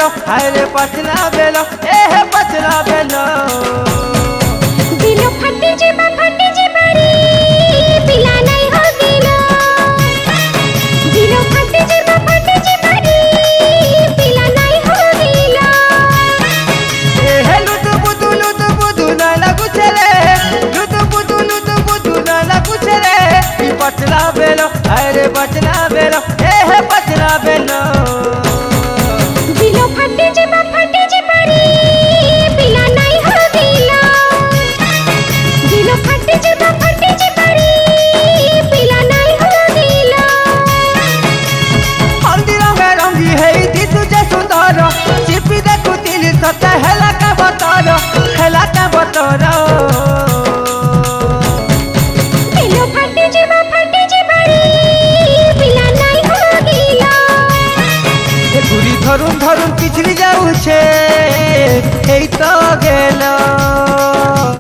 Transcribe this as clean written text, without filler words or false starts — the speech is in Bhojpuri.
बेलो अरे पचला बेलो ए पचला बेलो दिलो फटे जे बारी पिला नहीं हो दिलो दिलो फटे जे बारी पिला नहीं हो दिलो ए लुत बुदू ना लागू चले लुत बुदू ना लागू चले पचला बेलो अरे पचला बेलो ए पचला बेलो दिलो फटे जे बारी पिला नहीं हो दिलो दिलो फटे जे बारी पिला नहीं हो दिलो हल्दी रंगी है दी तुझे सुंदर चिपी देखू दिल सत्य हेला का बतरो दिलो फटे जे बारी पिला नहीं हो दिलो घुरी धरुन पिछड़ी जाऊ छे तो गेलो।